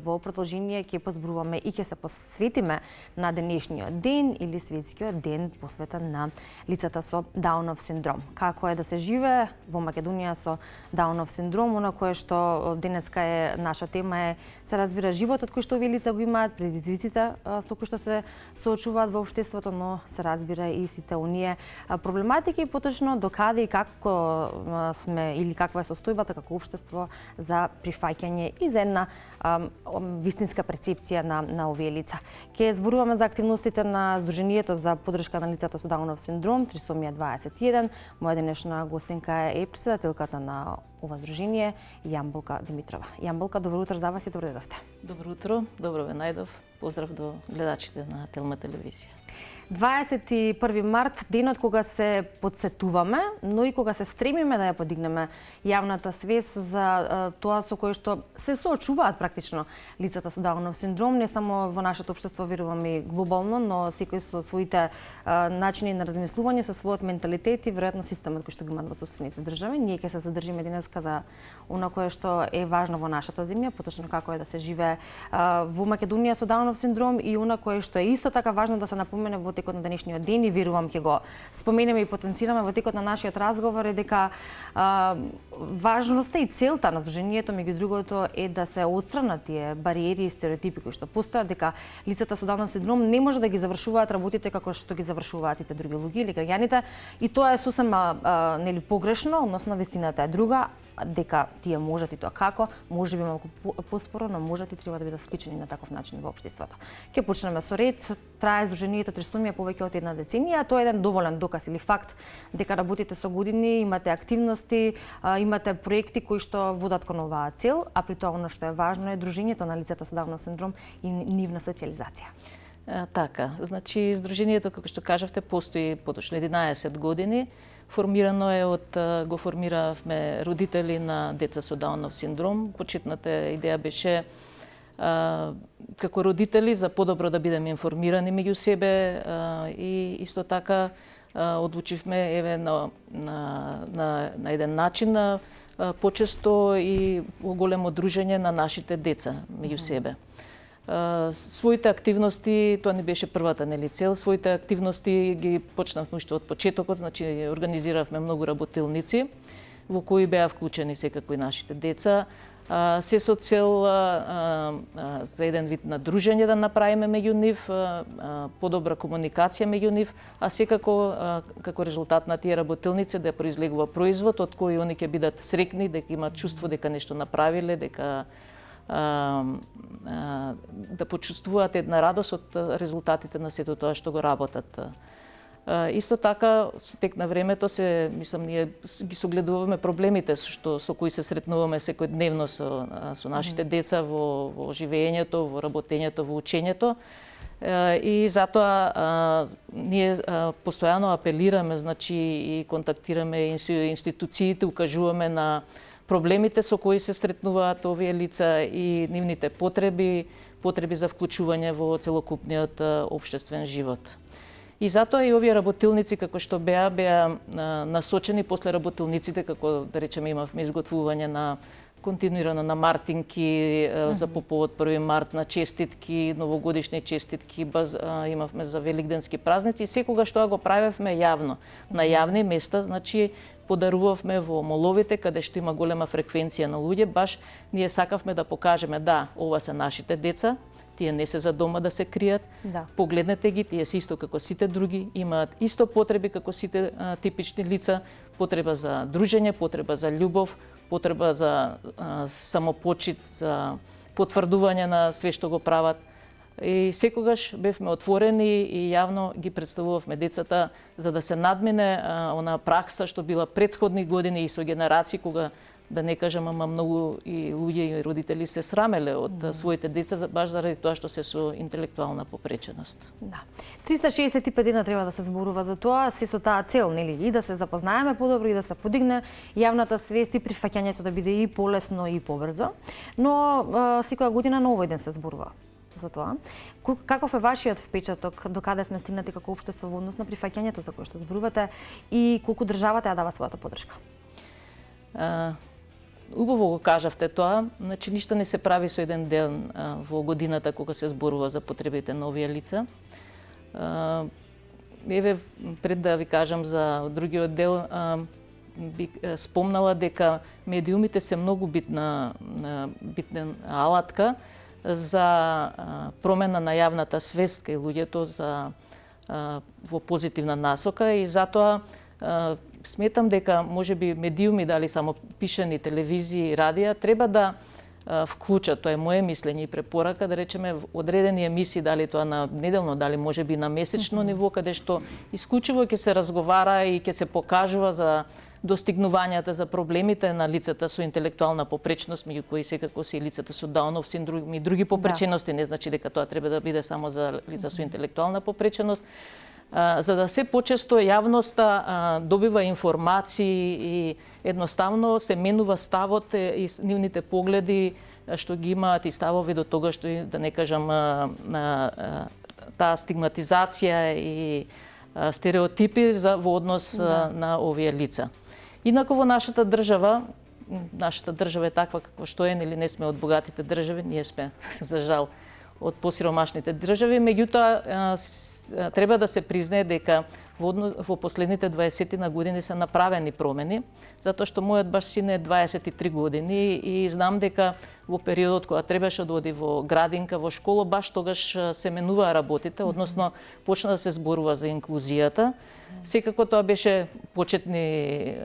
во продолжение ќе позборуваме и ќе се посветиме на денешниот ден или светскиот ден посветен на лицата со Даунов синдром. Како е да се живее во Македонија со Даунов синдром, она кое што денеска е наша тема е, се разбира, животот кој што овие лица го имаат, предизвиците со кои што се соочуваат во општеството, но се разбира и сите оние проблематики и поточно докаде и како сме или каква е состојбата како општество за прифаќање и за една вистинска перцепција на овие лица. Ке зборуваме за активностите на Сдруженијето за поддршка на лицата со Даунов синдром, Трисомија 21. Моја денешна гостинка е претседателката на ова здружение, Јамболка Димитрова. Јамболка, добро утро за вас и добро дојдовте. Добро утро, добро ве најдов. Поздрав до гледачите на Телма телевизија. 21 март, денот кога се подсетуваме, но и кога се стремиме да ја подигнеме јавната свест за тоа со кое што се соочуваат практично лицата со Даунов синдром, не само во нашето општество, верувам и глобално, но секој со своите начини на размислување, со својот менталитет и веројатно системот кој што го имаат во собствените држави. Ние ќе се задржиме денеска за она кое што е важно во нашата земја, поточно како е да се живее во Македонија со Даунов синдром и она кое што е исто така важно да се напомене во текот на денешниот ден и верувам ќе го споменеме и потенцираме во текот на нашиот разговор е дека важноста и целта на Сдруженијето меѓу другото е да се отстранат тие бариери и стереотипи кои што постојат, дека лицата со Даунов синдром не може да ги завршуваат работите како што ги завршуваат сите други луѓе или граѓаните и тоа е сосема нели погрешно, односно вистината е друга, дека тие можат и тоа како, може би малку поспоро, но можат и треба да бидат вклучени на таков начин во општеството. Ќе почнеме со ред. Трае Сдруженијето Трисомија повеќе од една деценија, тоа е еден доволен доказ или факт дека работите со години, имате активности, имате проекти кои што водат кон оваа цел, а при тоа она што е важно е дружењето на лицата со Даунов синдром и нивна социализација. Така, значи Сдруженијето, како што кажавте, постои поточно 11 години. Формирано е го формиравме родители на деца со Даунов синдром. Почетната идеја беше како родители за подобро да бидеме информирани меѓу себе и исто така одлучивме еве на еден начин почесто и големо дружење на нашите деца меѓу себе. Своите активности, тоа не беше првата нели цел, своите активности ги почнавме уште од почетокот, значи организиравме многу работилници во кои беа вклучени секако и нашите деца. Се со цел за еден вид на дружење да направиме меѓу нив, подобра комуникација меѓу нив, а секако како резултат на тие работилници да произлегува производ од кој они ќе бидат среќни, дека имаат чувство дека нешто направиле, дека да почувствуваат една радост од резултатите на сето тоа што го работат. Исто така, со тек на времето мислам, ние ги согледуваме проблемите со кои се сретнуваме секојдневно со нашите деца во живеењето, во работењето, во учењето. И затоа ние постојано апелираме, значи и контактираме институциите, укажуваме на проблемите со кои се сретнуваат овие лица и нивните потреби за вклучување во целокупниот општествен живот. И затоа и овие работилници како што беа насочени после работилниците, како да речеме имавме изготвување на континуирано на мартинки за по повод 1 март, на честитки, новогодишни честитки, имавме за великденски празници и секогаш тоа го правевме јавно, на јавни места, значи подарувавме во моловите каде што има голема фреквенција на луѓе, баш ние сакавме да покажеме да, ова се нашите деца, тие не се за дома да се кријат. Да. Погледнете ги, тие се исто како сите други, имаат исто потреби како сите типични лица, потреба за дружење, потреба за љубов, потреба за самопочит, за потврдување на све што го прават. И секогаш бевме отворени и јавно ги представувавме децата за да се надмине она пракса што била претходни години и со генерации кога да не кажам, ама многу и луѓе и родители се срамеле од своите деца баш заради тоа што се со интелектуална попреченост. Да. 365 дена треба да се зборува за тоа, се со таа цел, нели, и да се запознаеме подобро и да се подигне јавната свест и прифаќањето да биде и полесно и побрзо. Но секоја година на овој ден се зборува за тоа. Каков е вашиот впечаток, докаде сме стигнати како општество во однос на прифаќањето за кое што зборувате и колку државата ја дава својата поддршка? Убаво го кажавте тоа, значи ништо не се прави со еден ден во годината кога се зборува за потребите на овие лица. Еве, пред да ви кажам за другиот дел, би спомнала дека медиумите се многу битна алатка за промена на јавната свест кај луѓето во позитивна насока и затоа сметам дека можеби медиуми, дали само пишани телевизии, радија, треба да вклучат, тоа е моje мислење и препорака, да речеме одредени емисии, дали тоа на неделно, дали можеби на месечно ниво, каде што исклучиво ќе се разговара и ќе се покажува за достигнувањата, за проблемите на лицата со интелектуална попречност, меѓу кои секако се и лицата со Даунов синдром и други попречености, не значи дека тоа треба да биде само за лица со интелектуална попреченост, за да се почесто јавноста добива информации и едноставно се менува ставот и нивните погледи што ги имаат и ставови до тога што, да не кажам, таа стигматизација и стереотипи во однос на овие лица. Инаку во нашата држава е таква каква што е, нели не сме од богатите држави, ние сме за жал од посиромашните држави, меѓутоа треба да се признае дека во последните 20 на години се направени промени, затоа што мојот баш син е 23 години и знам дека во периодот кога требаше да оди во градинка, во школа, баш тогаш се менуваа работите, односно почна да се зборува за инклузијата. Секако тоа беше почетни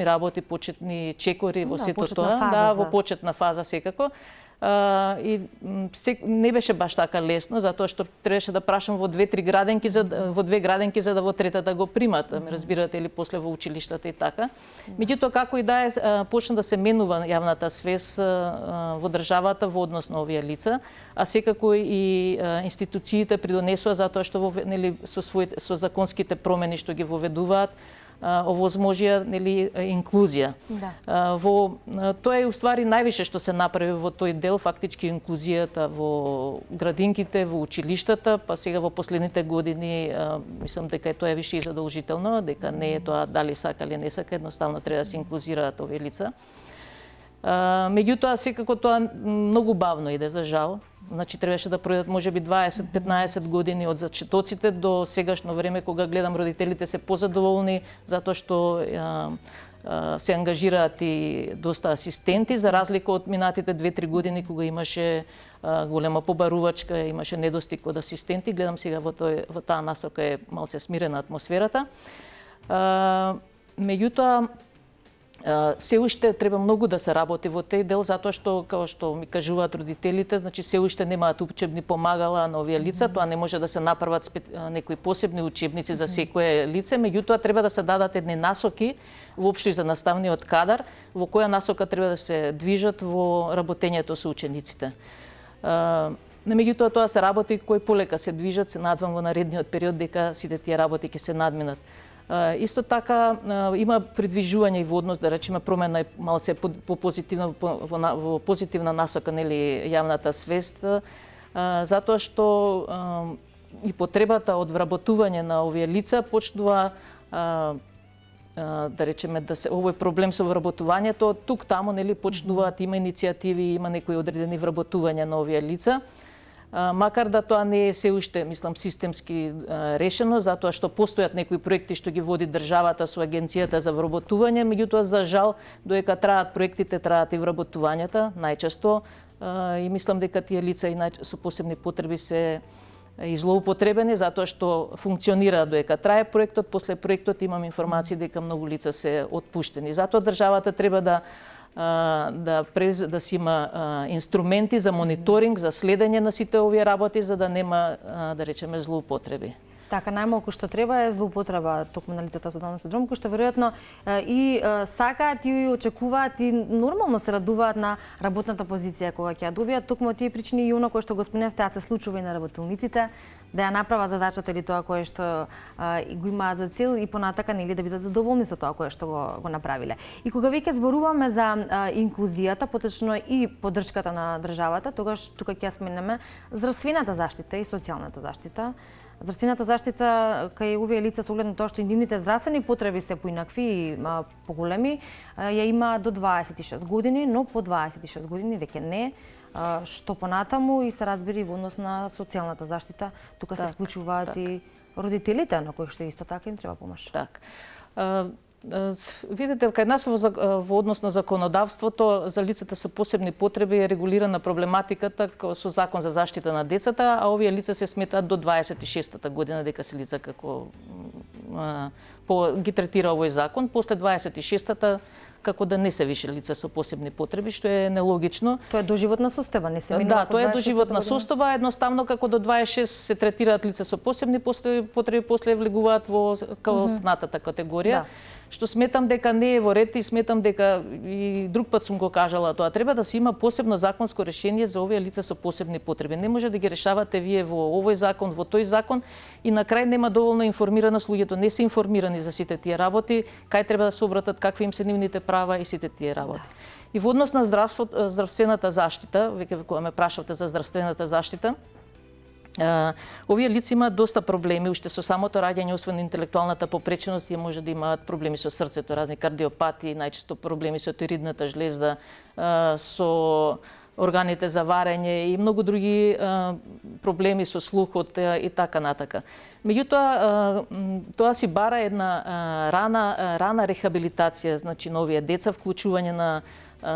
работи, почетни чекори во сето тоа, во почетна фаза секако. И не беше баш така лесно, затоа што требаше да прашам во две градинки за да во третата го примат, разбирате ли, после во училиштата и така. Меѓутоа, како и да е, почна да се менува јавната свест во државата во однос на овие лица, а секако и институциите придонесува затоа што со законските промени што ги воведуваат, овозможија, нели, инклузија. Тоа е уствари највише што се направи во тој дел, фактички инклузијата во градинките, во училиштата, па сега во последните години мислам дека тоа е више и задолжително, дека не е тоа дали сака или не сака, едноставно треба да се инклузираат овие лица. Меѓутоа, секако тоа многу бавно иде, за жал. Значи, требаше да пројдат можеби 20-15 години од зачетоците до сегашно време, кога гледам родителите се позадоволни, затоа што се ангажираат и доста асистенти, за разлика од минатите 2-3 години, кога имаше голема побарувачка, имаше недостиг од асистенти. Гледам сега во таа насока е малце смирена атмосферата. Меѓутоа, се уште треба многу да се работи во тој дел, затоа што, како што ми кажуваат родителите, значи се уште немаат учебни помагала на овие лица, тоа не може да се направат некои посебни учебници за секое лице, меѓутоа треба да се дадат едни насоки воопшто и за наставниот кадар, во која насока треба да се движат во работењето со учениците. Меѓутоа тоа се работи кои полека се движат, се надвам во наредниот период дека сите тие работи ќе се надминат. Исто така има придвижување и во однос, да речеме, промена малце во позитивна насока, нели, јавната свест, затоа што и потребата од вработување на овие лица почнува, да речеме, овој проблем со вработувањето, тук таму, нели, почнуваат, има иницијативи, има некои одредени вработувања на овие лица. Макар да тоа не е се уште, мислам, системски решено, затоа што постојат некои проекти што ги води државата со Агенцијата за вработување, меѓутоа, за жал, додека траат проектите, траат и вработувањата, најчесто, и мислам дека тие лица и со посебни потреби се и злоупотребени, затоа што функционира додека трае проектот, после проектот имам информации дека многу лица се отпуштени. Затоа државата треба да си има инструменти за мониторинг, за следење на сите овие работи, за да нема, да речеме, злоупотреби. Така, најмалку што треба е злоупотреба токму на лицата со Даунов синдром, кои што веројатно и сакаат и очекуваат и нормално се радуваат на работната позиција кога ќе ја добијат, токму тие причини и оно кој што го спомнавте, се случува и на работилниците, да ја направат задачата или тоа кое што го имаат за цел и понатака нели да бидат задоволни со тоа кое што го направиле. И кога веќе зборуваме за инклузијата, поточно и поддршката на државата, тогаш тука ќе ја споменеме здравствената заштита и социјалната заштита. Здравствената заштита кај овие лица со оглед на тоа што и нивните здравствени потреби се поинакви и поголеми, ја има до 26 години, но по 26 години веќе не, што понатаму и се разбери во однос на социјалната заштита, тука се вклучуваат и родителите на кои што исто така им треба помош. Так. Видите, кај нас во однос на законодавството за лицата со посебни потреби е регулирана проблематиката со Закон за заштита на децата, а овие лица се сметаат до 26-та година дека се лица како ги третира овој закон. После 26-та како да не се више лица со посебни потреби, што е нелогично. Тоа е доживотна состојба, не се минува. Да, тоа е доживотна состојба, едноставно како до 26 се третираат лица со посебни потреби, после влегуваат во останатата категорија. Да. Што сметам дека не е во ред и сметам дека и друг пат сум го кажала тоа, треба да се има посебно законско решение за овие лица со посебни потреби. Не може да ги решавате вие во овој закон, во тој закон и на крај нема доволно информираност, луѓето не се информирани за сите тие работи, кај треба да се обратат, какви им се нивните права и сите тие работи. Да. И во однос на здравствената заштита, веќе кога ме прашавте за здравствената заштита, овие лица имаат доста проблеми уште со самото раѓање, освен интелектуалната попреченост, и може да имаат проблеми со срцето, разни кардиопатии, најчесто проблеми со тиридната жлезда, со органите за варење и многу други проблеми со слухот и така натака. Меѓутоа, тоа си бара една рана рехабилитација, значи на овие деца, вклучување на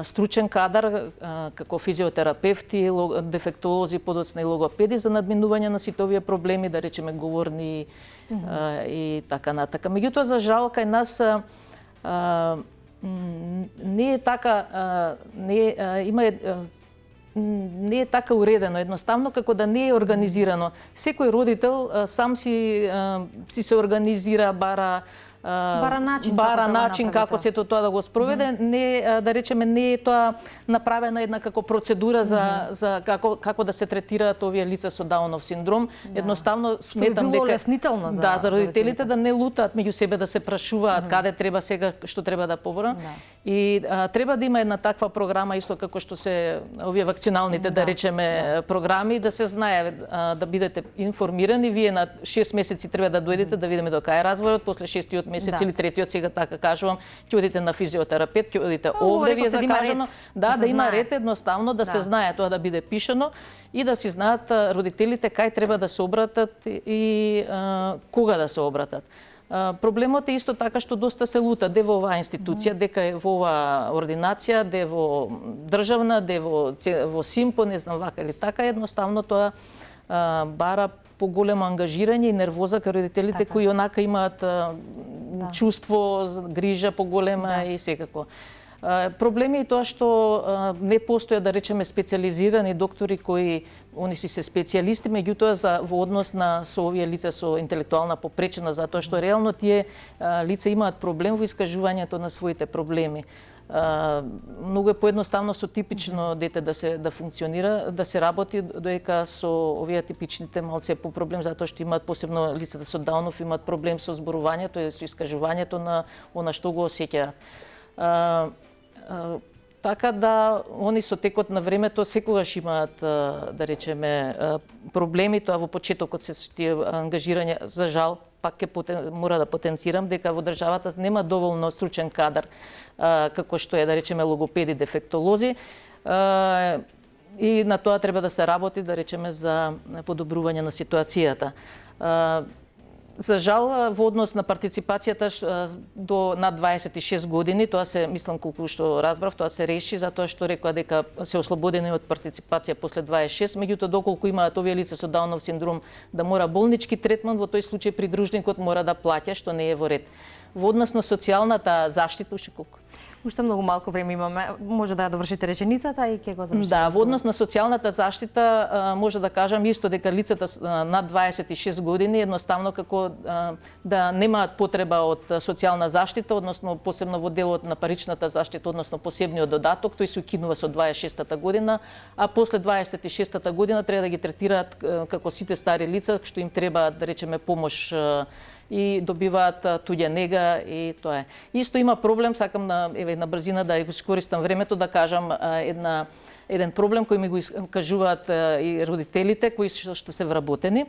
стручен кадар како физиотерапевти, дефектолози, подоцна и логопеди за надминување на сите овие проблеми, да речеме говорни и така натака. Меѓутоа, за жал, кај нас не е така, не е така уредено, едноставно како да не е организирано. Секој родител сам си се организира, бара начин како сето тоа да го спроведе. Не, да речеме, не е тоа направена една како процедура за како да се третираат овие лица со Даунов синдром. Едноставно сметам дека леснително за родителите да не лутаат меѓу себе, да се прашуваат каде треба сега, што треба да поборам. И треба да има една таква програма, исто како што се овие вакциналните, да речеме, програми, да се знае, да бидете информирани. Вие на 6 месеци треба да дојдете да видиме до кај е развојот, после 6-тиот месец или 3-тиот, сега така кажувам, ќе одите на физиотерапевт, ќе одите овде, ви е закажано. Да има ред, едноставно да се знае тоа, да биде пишано и да си знаат родителите кај треба да се обратат и кога да се обратат. Проблемот е исто така што доста се лута де во оваа институција, дека е во оваа ординација, де во државна, де во СИМПО, не знам вака или така, едноставно тоа бара поголемо ангажирање и нервоза кај родителите кои онака имаат чувство, грижа поголема и секако. Проблеми е тоа што не постојат, да речеме, специализирани доктори кои они си се специјалисти, меѓутоа во однос на со овие лица со интелектуална попреченост, затоа што реално тие лица имаат проблем во искажувањето на своите проблеми. Многу е поедноставно со типично дете да функционира, да се работи, додека со овие типичните малце по проблем, затоа што имаат, посебно лицата со Даунов, имаат проблем со зборувањето и со искажувањето на она што го осеќаат. Така да, они со текот на времето секогаш имаат, да речеме, проблеми. Тоа во почетокот се тие ангажирања, за жал, пак мора да потенцирам дека во државата нема доволно стручен кадар, како што е, да речеме, логопеди, дефектолози. И на тоа треба да се работи, да речеме, за подобрување на ситуацијата. За жал, во однос на партиципацијата до над 26 години, тоа се, мислам, колку што разбрав, тоа се реши, затоа што рекоа дека се ослободени од партиципација после 26, меѓутоа доколку имаат овие лица со Даунов синдром да мора болнички третман, во тој случај придружникот мора да плаќа, што не е во ред. Во однос на социјалната заштита, уште колку? Уште многу малку време имаме. Може да ја довршите реченицата и ќе го завршиме. Да, во однос на социјалната заштита може да кажам исто дека лицата над 26 години едноставно како да немаат потреба од социјална заштита, односно посебно во делот на паричната заштита, односно посебниот додаток, тој се укинува со 26-та година, а после 26-та година треба да ги третираат како сите стари лица што им треба, да речеме, помош и добиваат туѓа нега и тоа е. Исто има проблем, сакам на брзина да го искористам времето да кажам еден проблем кој ми го кажуваат и родителите кои што се вработени.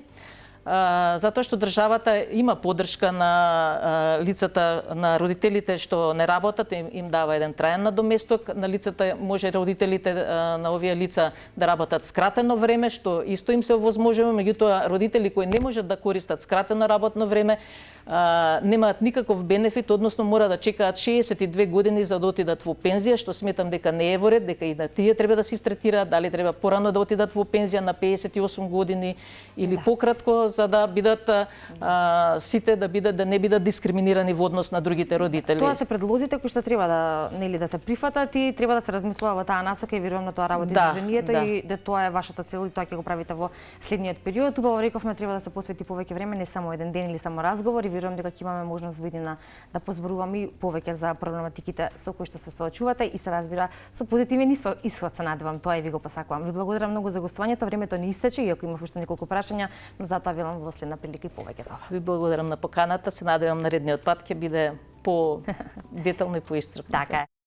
затоа што државата има поддршка на лицата, на родителите што не работат, им дава еден траен надоместок, на лицата може родителите на овие лица да работат скратено време, што исто им се овозможува, меѓутоа родители кои не можат да користат скратено работно време, немаат никаков бенефит, односно мора да чекаат 62 години за да отидат во пензија, што сметам дека не е во ред, дека и на тие треба да се истретираат, дали треба порано да отидат во пензија на 58 години или пократко, за да бидат сите да не бидат дискриминирани во однос на другите родители. Тоа се предлозите кои што треба да се прифатат и треба да се размислува во таа насока и верувам на тоа работи Сдруженијето и да тоа е вашата цел и тоа ќе го правите во следниот период. Убаво рековме, треба да се посвети повеќе време, не само еден ден или само разговор, и верувам дека ќе имаме можност во иднина да позборуваме и повеќе за проблематиките со кои што се соочувате и се разбира со позитивен исход, се надевам, тоа и ви го посакувам. Ви благодарам многу за гостувањето, времето не истече, иако имав уште неколку прашања, но затоа велам во следна прилика и повеќе за ова. Ви благодарам на поканата, се надевам наредниот пат ќе биде по детално и поисцрпно. Така е.